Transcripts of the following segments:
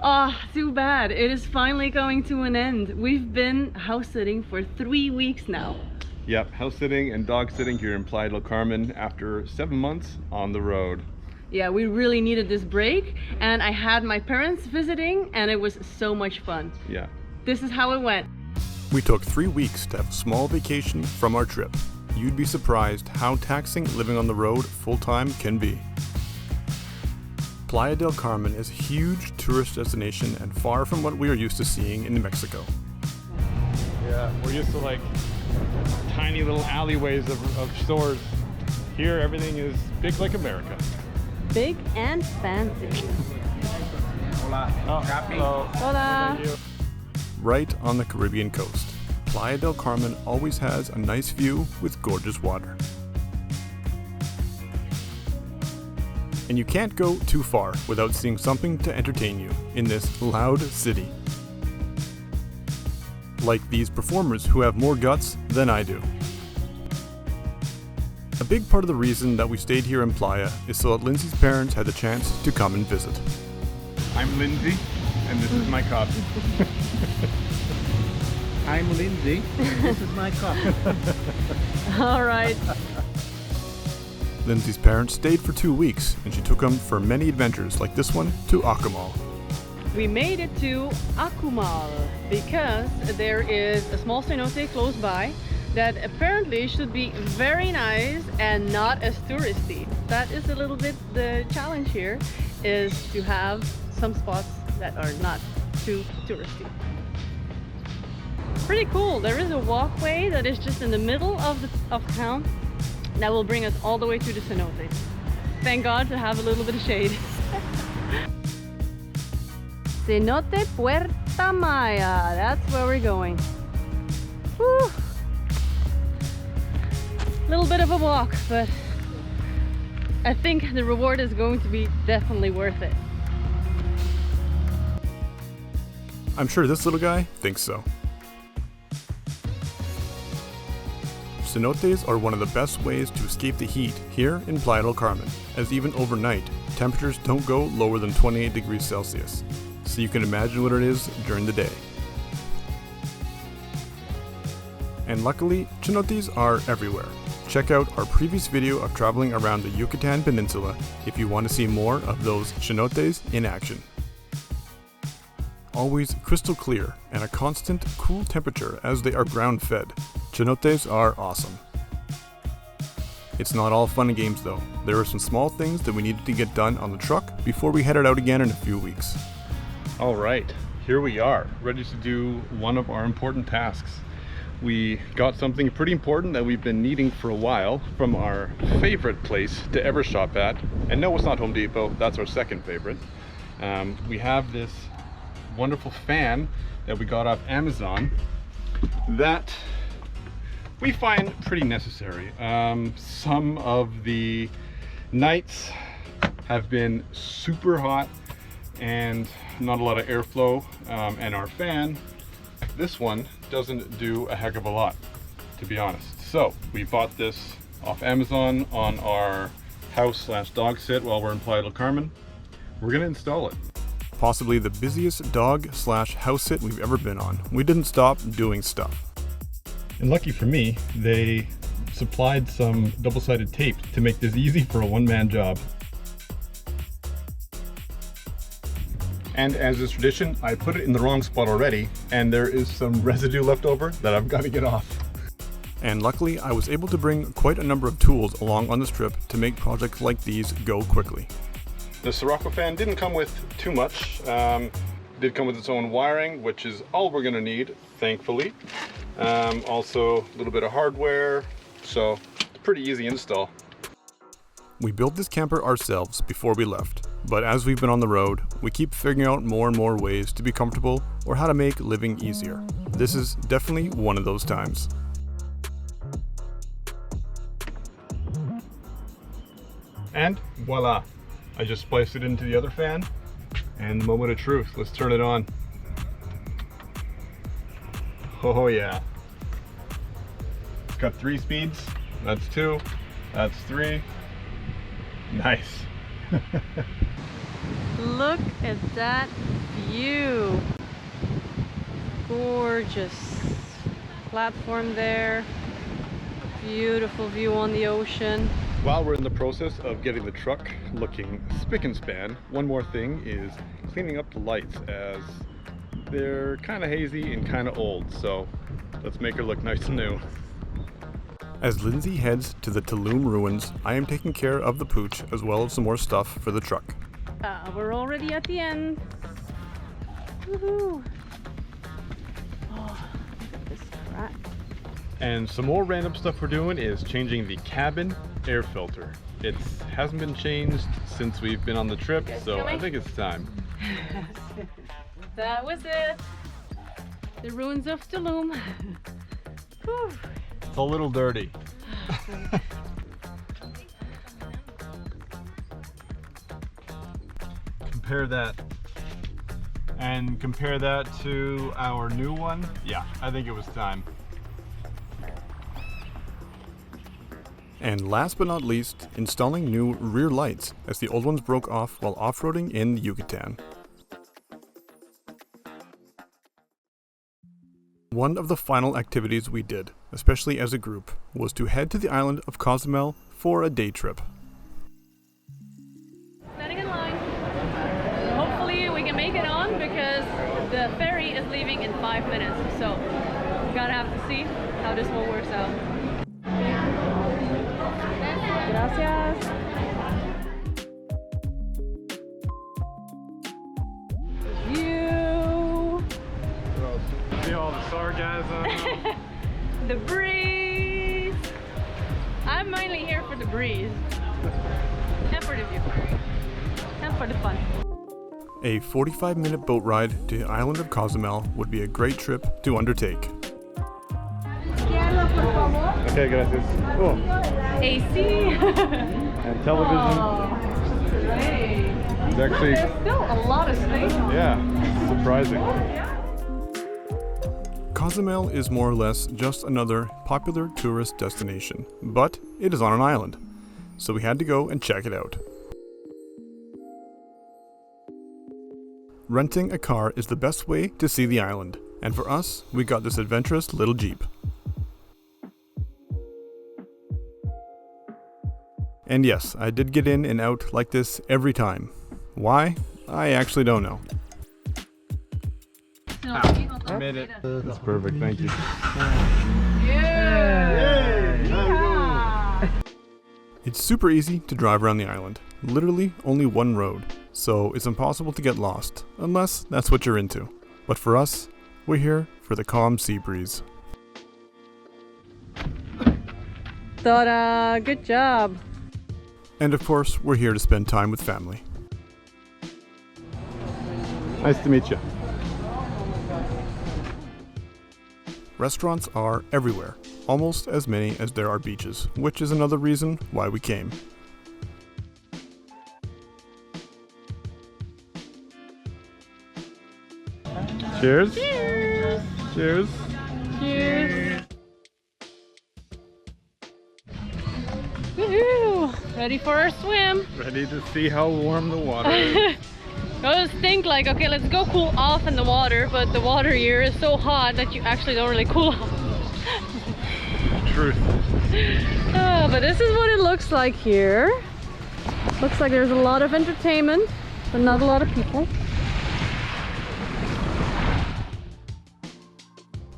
Oh, too bad. It is finally coming to an end. We've been house sitting for 3 weeks now. Yep, house sitting and dog sitting here in Playa del Carmen after 7 months on the road. Yeah, we really needed this break, and I had my parents visiting, and it was so much fun. Yeah. This is how it went. We took 3 weeks to have a small vacation from our trip. You'd be surprised how taxing living on the road full-time can be. Playa del Carmen is a huge tourist destination and far from what we are used to seeing in New Mexico. Yeah, we're used to like tiny little alleyways of stores. Here everything is big like America. Big and fancy. Hola. Hello. Hola. Thank you. Right on the Caribbean coast, Playa del Carmen always has a nice view with gorgeous water. And you can't go too far without seeing something to entertain you in this loud city. Like these performers who have more guts than I do. A big part of the reason that we stayed here in Playa is so that Lindsay's parents had the chance to come and visit. I'm Lindsay, and this is my coffee. I'm Lindsay. This is my coffee. All right. Lindsay's parents stayed for 2 weeks, and she took them for many adventures like this one to Cozumel. We made it to Cozumel because there is a small cenote close by that apparently should be very nice and not as touristy. That is a little bit the challenge here, is to have some spots that are not too touristy. Pretty cool. There is a walkway that is just in the middle of town that will bring us all the way to the cenotes. Thank God to have a little bit of shade. Cenote Puerta Maya, that's where we're going. Whew. Little bit of a walk, but I think the reward is going to be definitely worth it. I'm sure this little guy thinks so. Cenotes are one of the best ways to escape the heat here in Playa del Carmen, as even overnight, temperatures don't go lower than 28 degrees Celsius, so you can imagine what it is during the day. And luckily, cenotes are everywhere. Check out our previous video of traveling around the Yucatan Peninsula if you want to see more of those cenotes in action. Always crystal clear and a constant cool temperature as they are ground fed. Cenotes are awesome. It's not all fun and games though. There are some small things that we needed to get done on the truck before we headed out again in a few weeks. All right, here we are, ready to do one of our important tasks. We got something pretty important that we've been needing for a while from our favorite place to ever shop at. And no, it's not Home Depot, that's our second favorite. We have this wonderful fan that we got off Amazon that we find pretty necessary. Some of the nights have been super hot and not a lot of airflow, and our fan, this one, doesn't do a heck of a lot, to be honest. So we bought this off Amazon on our house/dog sit while we're in Playa del Carmen. We're gonna install it. Possibly the busiest dog/house sit we've ever been on. We didn't stop doing stuff. And lucky for me, they supplied some double-sided tape to make this easy for a one-man job. And as is tradition, I put it in the wrong spot already, and there is some residue left over that I've got to get off. And luckily, I was able to bring quite a number of tools along on this trip to make projects like these go quickly. The Sirocco fan didn't come with too much. It did come with its own wiring, which is all we're going to need, thankfully. Also a little bit of hardware, so it's a pretty easy install. We built this camper ourselves before we left, but as we've been on the road, we keep figuring out more and more ways to be comfortable or how to make living easier. This is definitely one of those times. And voila! I just spliced it into the other fan, and the moment of truth. Let's turn it on. Oh yeah. It's got 3 speeds. That's 2. That's 3. Nice. Look at that view. Gorgeous platform there. Beautiful view on the ocean. While we're in the process of getting the truck looking spick and span, one more thing is cleaning up the lights, as they're kind of hazy and kind of old, so let's make her look nice and new. As Lindsay heads to the Tulum ruins, I am taking care of the pooch as well as some more stuff for the truck. We're already at the end. Woohoo! Oh, look at this crack. And some more random stuff we're doing is changing the cabin air filter. It hasn't been changed since we've been on the trip, so I think it's time. That was it. The ruins of Tulum. Whew. It's a little dirty. Compare that. And compare that to our new one. Yeah, I think it was time. And last but not least, installing new rear lights as the old ones broke off while off-roading in Yucatan. One of the final activities we did, especially as a group, was to head to the island of Cozumel for a day trip. Standing in line. Hopefully we can make it on because the ferry is leaving in 5 minutes. So we gotta have to see how this one works out. Gracias. View. See all the sargassum. The breeze. I'm mainly here for the breeze. And for the view. And for the fun. A 45-minute boat ride to the island of Cozumel would be a great trip to undertake. Okay, gracias. Cool. AC. And television. Oh, great. It's actually, There's still a lot of space on yeah, surprising. Cozumel is more or less just another popular tourist destination, but it is on an island, so we had to go and check it out. Renting a car is the best way to see the island, and for us, we got this adventurous little Jeep. And yes, I did get in and out like this every time. Why? I actually don't know. I made it. That's perfect, thank you. It's super easy to drive around the island. Literally only one road, so it's impossible to get lost, unless that's what you're into. But for us, we're here for the calm sea breeze. Ta-da! Good job. And of course, we're here to spend time with family. Nice to meet you. Restaurants are everywhere, almost as many as there are beaches, which is another reason why we came. Cheers. Cheers. Cheers. Cheers. Woohoo! Ready for our swim. Ready to see how warm the water is. I always think like, okay, let's go cool off in the water, but the water here is so hot that you actually don't really cool off. Truth. But this is what it looks like here. Looks like there's a lot of entertainment, but not a lot of people.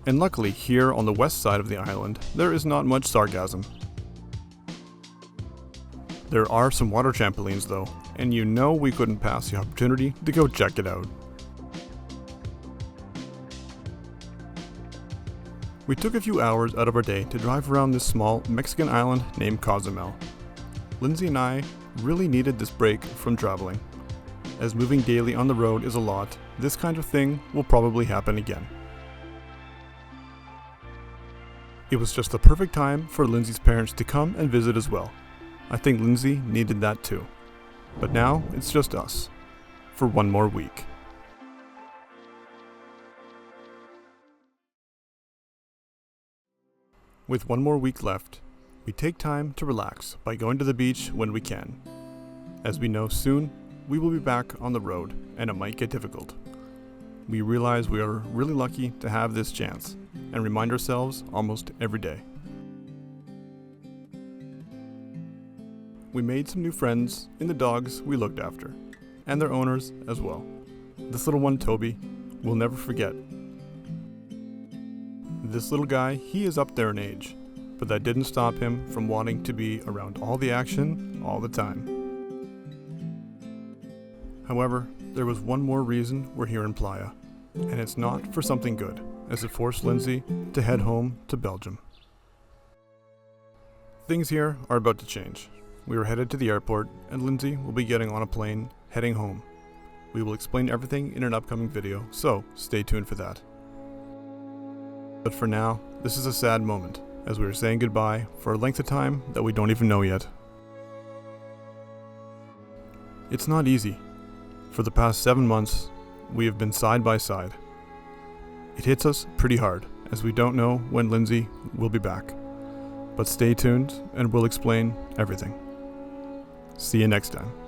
And luckily, here on the west side of the island, there is not much sargassum. There are some water trampolines though, and you know we couldn't pass the opportunity to go check it out. We took a few hours out of our day to drive around this small Mexican island named Cozumel. Lindsay and I really needed this break from traveling. As moving daily on the road is a lot, this kind of thing will probably happen again. It was just the perfect time for Lindsay's parents to come and visit as well. I think Lindsay needed that too. But now it's just us, for one more week. With one more week left, we take time to relax by going to the beach when we can. As we know soon, we will be back on the road and it might get difficult. we realize we are really lucky to have this chance and remind ourselves almost every day. We made some new friends in the dogs we looked after, and their owners as well. This little one, Toby, we'll never forget. This little guy, he is up there in age, but that didn't stop him from wanting to be around all the action all the time. However, there was one more reason we're here in Playa, and it's not for something good, as it forced Lindsay to head home to Belgium. Things here are about to change. We are headed to the airport, and Lindsay will be getting on a plane heading home. We will explain everything in an upcoming video, so stay tuned for that. But for now, this is a sad moment, as we are saying goodbye for a length of time that we don't even know yet. It's not easy. For the past 7 months, we have been side by side. It hits us pretty hard, as we don't know when Lindsay will be back. But stay tuned, and we'll explain everything. See you next time.